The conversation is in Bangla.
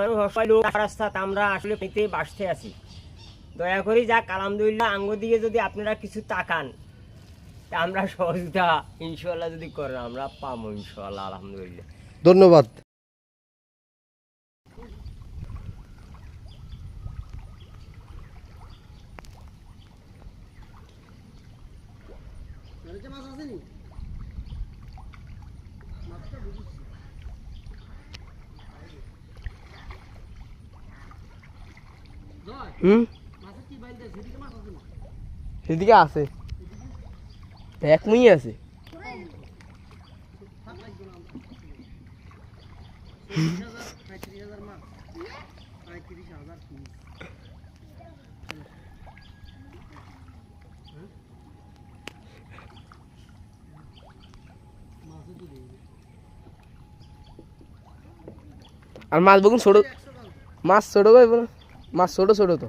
মানুষ অসহায় লোক রাস্তাত আমরা আসলে পেতে বাঁচতে আছি। দয়া করে যাক আলহামদুলিল্লাহ আঙ্গ দিকে যদি আপনারা কিছু তাকান আমরা সহযোগিতা ইনশাল্লাহ যদি করেন আমরা পাবো ইনশাল্লাহ আলহামদুলিল্লাহ। ধন্যবাদ। সেদিকে আছে এক মুই আছে আর মাছ বকুন ছোট মাছ ছোট ভাই বলো মাছ ছোট ছোট তো